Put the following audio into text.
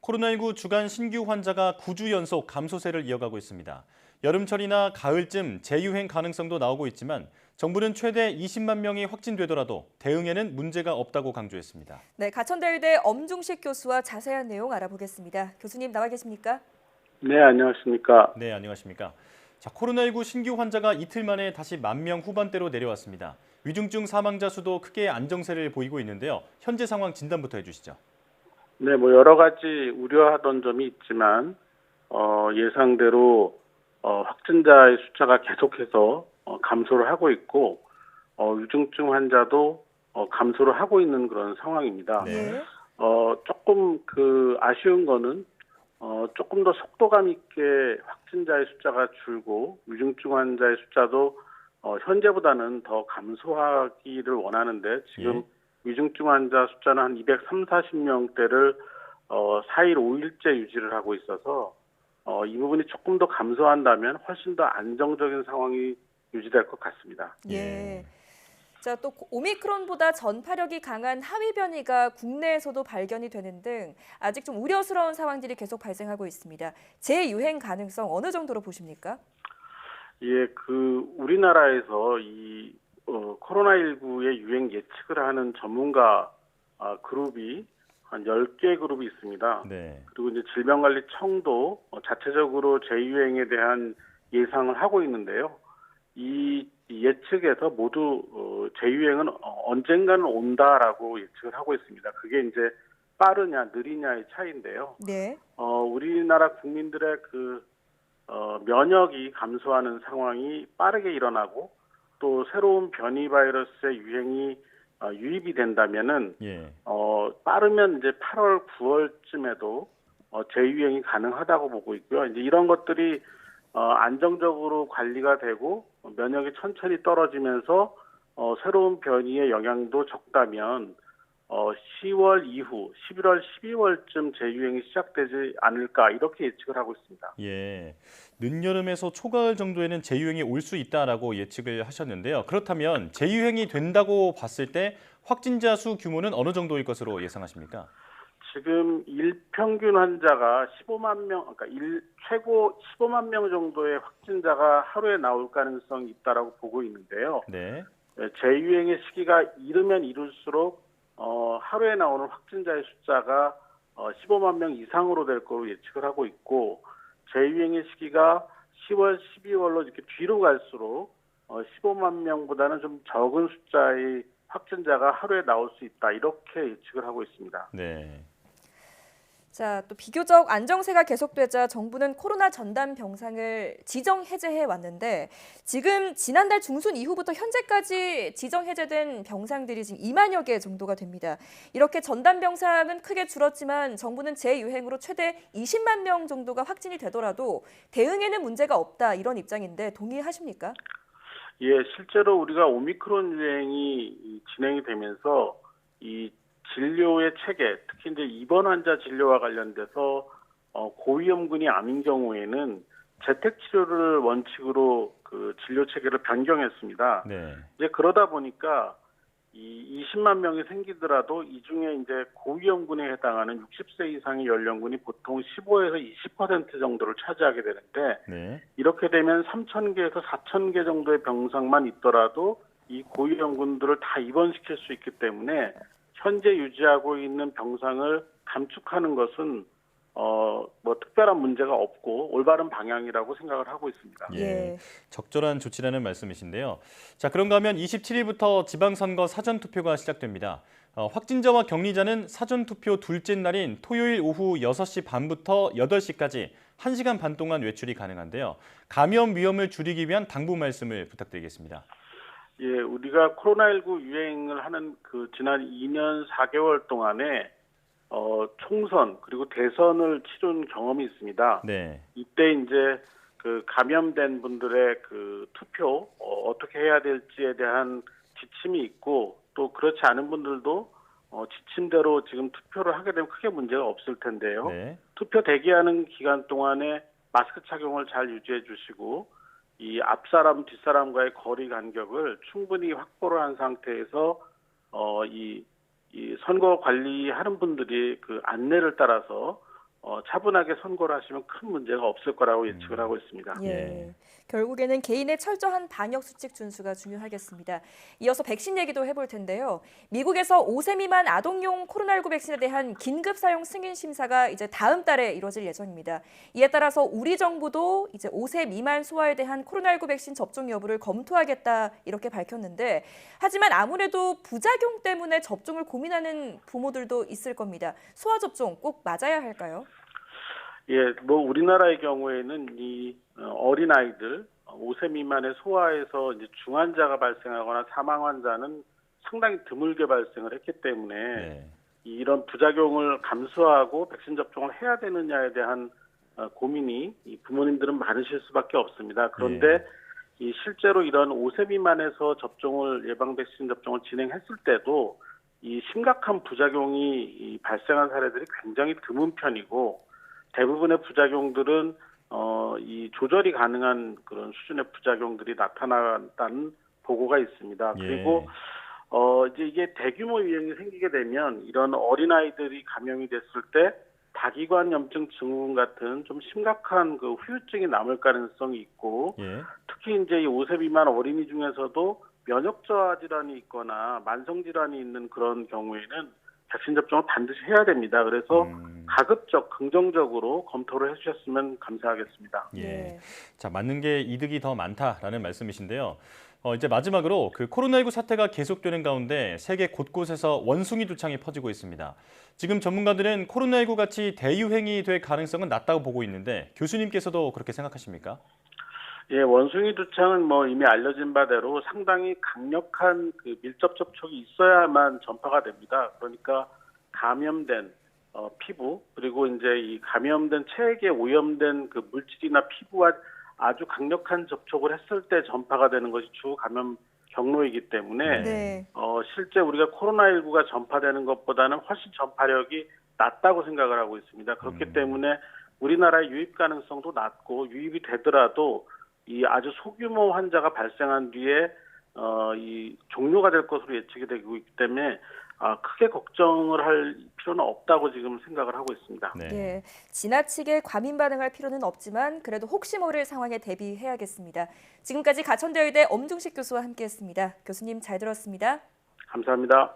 코로나19 주간 신규 환자가 9주 연속 감소세를 이어가고 있습니다. 여름철이나 가을쯤 재유행 가능성도 나오고 있지만 정부는 최대 20만 명이 확진되더라도 대응에는 문제가 없다고 강조했습니다. 네, 가천대의대 엄중식 교수와 자세한 내용 알아보겠습니다. 교수님 나와 계십니까? 네, 안녕하십니까. 네, 안녕하십니까. 코로나19 신규 환자가 이틀 만에 다시 10,000명 후반대로 내려왔습니다. 위중증 사망자 수도 크게 안정세를 보이고 있는데요. 현재 상황 진단부터 해주시죠. 네, 여러 가지 우려하던 점이 있지만 예상대로 확진자의 숫자가 계속해서 감소를 하고 있고 위중증 환자도 감소를 하고 있는 그런 상황입니다. 네. 조금 아쉬운 거는 조금 더 속도감 있게 확진자의 숫자가 줄고 위중증 환자의 숫자도 현재보다는 더 감소하기를 원하는데 지금 위중증 환자 숫자는 한 230~240명대를 4일, 5일째 유지를 하고 있어서 이 부분이 조금 더 감소한다면 훨씬 더 안정적인 상황이 유지될 것 같습니다. 예. 자, 또 오미크론보다 전파력이 강한 하위 변이가 국내에서도 발견이 되는 등 아직 좀 우려스러운 상황들이 계속 발생하고 있습니다. 재유행 가능성 어느 정도로 보십니까? 예, 우리나라에서 이 코로나19의 유행 예측을 하는 전문가 그룹이 한 10개 그룹이 있습니다. 네. 그리고 이제 질병관리청도 자체적으로 재유행에 대한 예상을 하고 있는데요. 이 예측에서 모두 재유행은 언젠가는 온다라고 예측을 하고 있습니다. 그게 이제 빠르냐 느리냐의 차이인데요. 네. 우리나라 국민들의 면역이 감소하는 상황이 빠르게 일어나고 또 새로운 변이 바이러스의 유행이 유입이 된다면은 빠르면 이제 8월, 9월쯤에도 재유행이 가능하다고 보고 있고요. 이제 이런 것들이 안정적으로 관리가 되고 면역이 천천히 떨어지면서 새로운 변이의 영향도 적다면 10월 이후 11월, 12월쯤 재유행이 시작되지 않을까 이렇게 예측을 하고 있습니다. 예, 늦여름에서 초가을 정도에는 재유행이 올 수 있다라고 예측을 하셨는데요. 그렇다면 재유행이 된다고 봤을 때 확진자 수 규모는 어느 정도일 것으로 예상하십니까? 지금 일평균 환자가 15만 명, 그러니까 최고 15만 명 정도의 확진자가 하루에 나올 가능성이 있다라고 보고 있는데요. 네. 재유행의 시기가 이르면 이룰수록 하루에 나오는 확진자의 숫자가 15만 명 이상으로 될 거로 예측을 하고 있고 재유행의 시기가 10월, 12월로 이렇게 뒤로 갈수록 15만 명보다는 좀 적은 숫자의 확진자가 하루에 나올 수 있다 이렇게 예측을 하고 있습니다. 네. 자, 또 비교적 안정세가 계속되자 정부는 코로나 전담 병상을 지정 해제해 왔는데 지금 지난달 중순 이후부터 현재까지 지정 해제된 병상들이 지금 2만여 개 정도가 됩니다. 이렇게 전담 병상은 크게 줄었지만 정부는 재유행으로 최대 20만 명 정도가 확진이 되더라도 대응에는 문제가 없다 이런 입장인데 동의하십니까? 예, 실제로 우리가 오미크론 유행이 진행이 되면서 이 진료의 체계, 특히 이제 입원 환자 진료와 관련돼서 고위험군이 암인 경우에는 재택 치료를 원칙으로 진료 체계를 변경했습니다. 네. 이제 그러다 보니까 이 20만 명이 생기더라도 이 중에 이제 고위험군에 해당하는 60세 이상의 연령군이 보통 15에서 20% 정도를 차지하게 되는데 이렇게 되면 3,000개에서 4,000개 정도의 병상만 있더라도 이 고위험군들을 다 입원시킬 수 있기 때문에 현재 유지하고 있는 병상을 감축하는 것은 특별한 문제가 없고 올바른 방향이라고 생각을 하고 있습니다. 예, 적절한 조치라는 말씀이신데요. 자, 그런가 하면 27일부터 지방선거 사전투표가 시작됩니다. 확진자와 격리자는 사전투표 둘째 날인 토요일 오후 6시 반부터 8시까지 1시간 반 동안 외출이 가능한데요. 감염 위험을 줄이기 위한 당부 말씀을 부탁드리겠습니다. 예, 우리가 코로나19 유행을 하는 지난 2년 4개월 동안에 총선 그리고 대선을 치른 경험이 있습니다. 네. 이때 이제 감염된 분들의 투표 어떻게 해야 될지에 대한 지침이 있고 또 그렇지 않은 분들도 지침대로 지금 투표를 하게 되면 크게 문제가 없을 텐데요. 네. 투표 대기하는 기간 동안에 마스크 착용을 잘 유지해 주시고 이 앞사람 뒷사람과의 거리 간격을 충분히 확보를 한 상태에서 이 선거 관리하는 분들이 안내를 따라서 차분하게 선고를 하시면 큰 문제가 없을 거라고 예측을 하고 있습니다. 예. 결국에는 개인의 철저한 방역 수칙 준수가 중요하겠습니다. 이어서 백신 얘기도 해볼 텐데요. 미국에서 5세 미만 아동용 코로나19 백신에 대한 긴급 사용 승인 심사가 이제 다음 달에 이뤄질 예정입니다. 이에 따라서 우리 정부도 이제 5세 미만 소아에 대한 코로나19 백신 접종 여부를 검토하겠다 이렇게 밝혔는데, 하지만 아무래도 부작용 때문에 접종을 고민하는 부모들도 있을 겁니다. 소아 접종 꼭 맞아야 할까요? 예, 뭐 우리나라의 경우에는 이 어린 아이들 5세 미만의 소아에서 이제 중환자가 발생하거나 사망 환자는 상당히 드물게 발생을 했기 때문에 이런 부작용을 감수하고 백신 접종을 해야 되느냐에 대한 고민이 이 부모님들은 많으실 수밖에 없습니다. 그런데 이 실제로 이런 5세 미만에서 접종을 예방 백신 접종을 진행했을 때도 이 심각한 부작용이 발생한 사례들이 굉장히 드문 편이고, 대부분의 부작용들은 이 조절이 가능한 그런 수준의 부작용들이 나타났다는 보고가 있습니다. 그리고 이제 이게 대규모 유행이 생기게 되면 이런 어린 아이들이 감염이 됐을 때 다기관염증 증후군 같은 좀 심각한 그 후유증이 남을 가능성이 있고, 특히 이제 이 5세 미만 어린이 중에서도 면역 저하 질환이 있거나 만성 질환이 있는 그런 경우에는 백신 접종을 반드시 해야 됩니다. 그래서 가급적 긍정적으로 검토를 해주셨으면 감사하겠습니다. 자, 맞는 게 이득이 더 많다라는 말씀이신데요. 이제 마지막으로 그 코로나19 사태가 계속되는 가운데 세계 곳곳에서 원숭이 두창이 퍼지고 있습니다. 지금 전문가들은 코로나19 같이 대유행이 될 가능성은 낮다고 보고 있는데, 교수님께서도 그렇게 생각하십니까? 예, 원숭이 두창은 뭐 이미 알려진 바대로 상당히 강력한 그 밀접 접촉이 있어야만 전파가 됩니다. 그러니까 감염된 피부, 그리고 이제 이 감염된 체액에 오염된 그 물질이나 피부와 아주 강력한 접촉을 했을 때 전파가 되는 것이 주 감염 경로이기 때문에 실제 우리가 코로나19가 전파되는 것보다는 훨씬 전파력이 낮다고 생각을 하고 있습니다. 그렇기 때문에 우리나라의 유입 가능성도 낮고, 유입이 되더라도 이 아주 소규모 환자가 발생한 뒤에 이 종료가 될 것으로 예측이 되고 있기 때문에 크게 걱정을 할 필요는 없다고 지금 생각을 하고 있습니다. 지나치게 과민 반응할 필요는 없지만 그래도 혹시 모를 상황에 대비해야겠습니다. 지금까지 가천대의대 엄중식 교수와 함께했습니다. 교수님 잘 들었습니다. 감사합니다.